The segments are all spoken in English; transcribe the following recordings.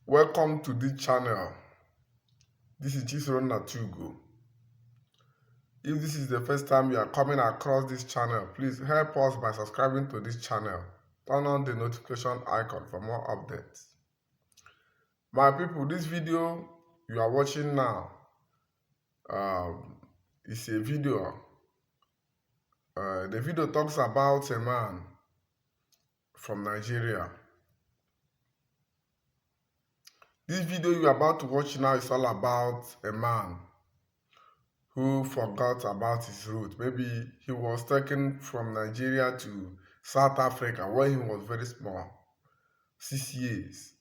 Welcome to this channel. This is Ndigbo. If this is the first time you are coming across this channel, please help us by subscribing to this channel. Turn on the notification icon for more updates. My people, this video you are watching now is a video. The video talks about a man from Nigeria. This video you are about to watch now is all about a man who forgot about his root. Maybe he was taken from Nigeria to South Africa when he was very small, 6 years.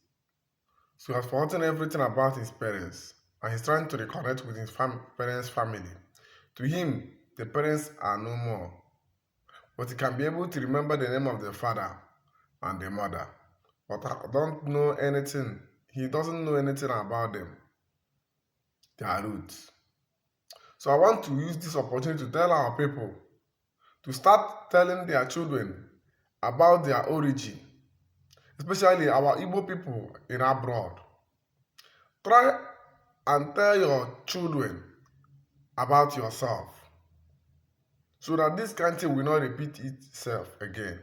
So he has forgotten everything about his parents and he's trying to reconnect with his parents' family. To him, the parents are no more, but he can be able to remember the name of the father and the mother, but I don't know anything. He doesn't know anything about them, their roots. So I want to use this opportunity to tell our people to start telling their children about their origin, especially our Igbo people in abroad. Try and tell your children about yourself so that this kind of thing will not repeat itself again.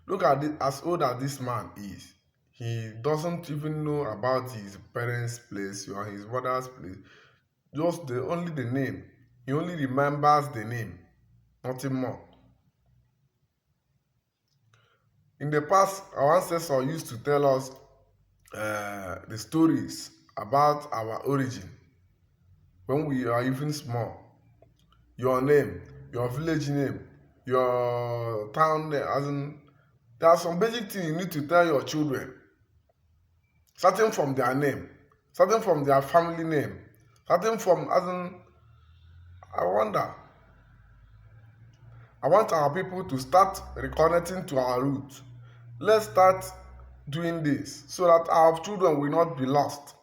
Look at it, as old as this man is. He doesn't even know about his parents' place or his mother's place. Just only the name. He only remembers the name, nothing more. In the past, our ancestors used to tell us the stories about our origin when we are even small. Your name, your village name, your town name. There are some basic things you need to tell your children. Starting from their name, starting from their family name, starting from, I wonder. I want our people to start reconnecting to our roots. Let's start doing this so that our children will not be lost.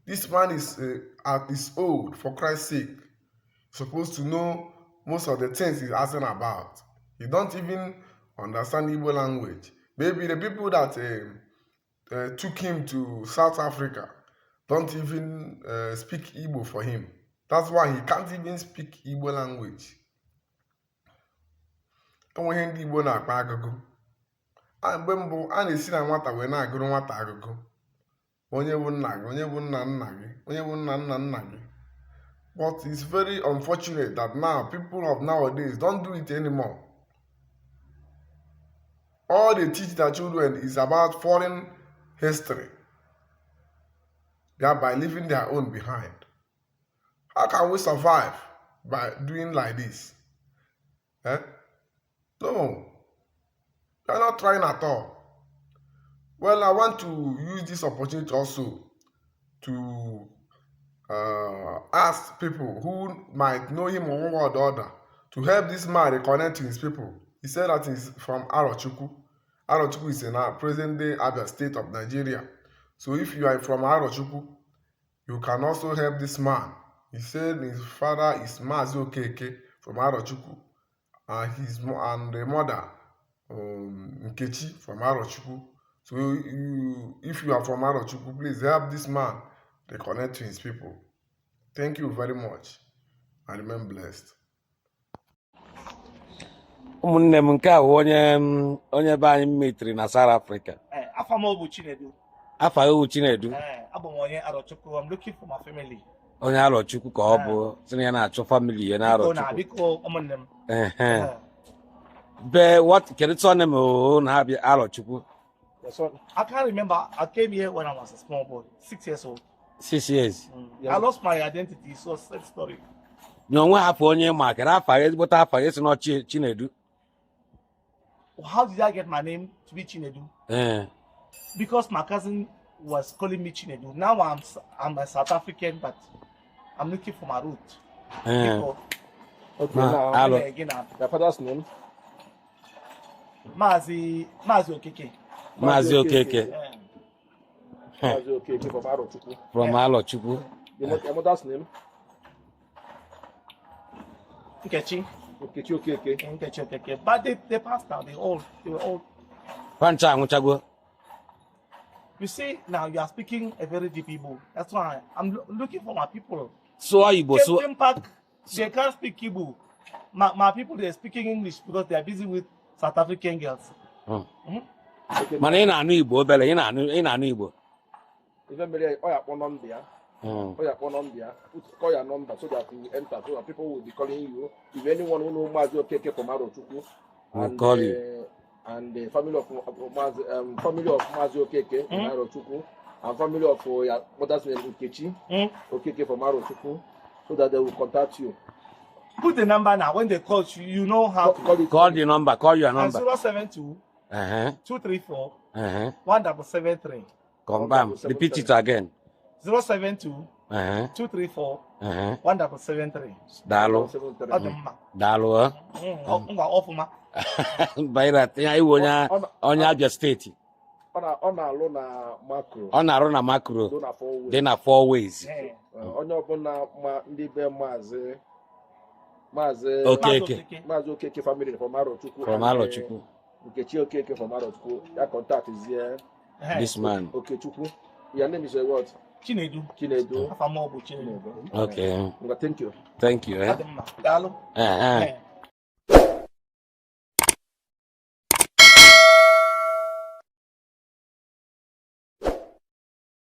This man is old, for Christ's sake. He's supposed to know most of the things he's asking about. He don't even understand Igbo language. Maybe the people that took him to South Africa don't even speak Igbo for him. That's why he can't even speak Igbo language. Enweghị ndị Igbo na-akpa agụgụ. Mgbe mbụ a na-esi na nwata wee na-agụrụ nwata agụgụ. Onye bụ nna gị, onye bụ nna nna gị, onye bụ nna nna nna gị. But it's very unfortunate that now people of nowadays don't do it anymore. All they teach their children is about foreign history, thereby leaving their own behind. How can we survive by doing like this? Eh? No, we are not trying at all. Well, I want to use this opportunity also to ask people who might know him one way or the other to help this man reconnect to his people. He said that he's from Arochukwu. Arochukwu is in our present-day Abia state of Nigeria. So if you are from Arochukwu, you can also help this man. He said his father is Mazi Okeke from Arochukwu, and the mother Nkechi from Arochukwu. So if you are from Arochukwu, please help this man reconnect to his people. Thank you very much and remain blessed. Ụmụnne m nke a onye be anyị metri na South Africa. Afa m bụ Chinedu. Afa ewu Chinedu. Abụ m onye Arochukwu. I'm looking for my family. Onye Arochukwu ka ọ bụ sị ya na-achọ family ya na Arochukwu. Biko ụmụnne m. But kedu surname na abịa Arochukwu? I can't remember. I came here when I was a small boy, 6 years old. 6 years. I lost my identity, so sad story. N'onwe hapụ onye ma kere afa ya ezigbote afa ya si na Chinedu. How did I get my name to be Chinedu? Because my cousin was calling me Chinedu. Now I'm a South African, but I'm looking for my root. Okay, now again, your father's name? Mazi Okeke. Mazi Okeke. Mazi Okeke from Arochukwu. From Arochukwu. Your mother's name? Nkechi. Nkechi Okeke. Nkechi Okeke. But they passed now. They were all. Pancha anwụchago. You see, now you are speaking a very deep Igbo. That's why I'm looking for my people. So Igbo, so Came back, they can't speak Igbo. My people, they're speaking English because they are busy with South African girls. mana ị na-anụ Igbo obere, ị na-anụ Igbo. Even mere oh ya number ya. Oh ya number ya. Call your number so that you enter so that people will be calling you. If anyone who know Mazi Okeke from Arochukwu will call you. And the family of Mazi Okeke from Arochukwu and family of your mother's name Ukechi Okeke from Arochukwu, so that they will contact you. Put the number now. When they call you, you know how to Call the number. Call your number. 072 234 1773. Confirm. Repeat it again. 072 234 1773. Dalo. Dalo. Ọfụma. Bairat. Ya iwu onye Abia State. Ọ na-alụ na macro. Ọ na-arụ na macro. Dị na 4 ways. Onye ọbụla ndị be Maazị Okeke family from Arochukwu. From Arochukwu. Nkechi Okeke from Arochukwu. Ya contact is here. This man. Okechukwu. Your name is what? Chinedu. Chinedu. Afamobu Chinedu. Okay. Thank you. Thank you. Dalo.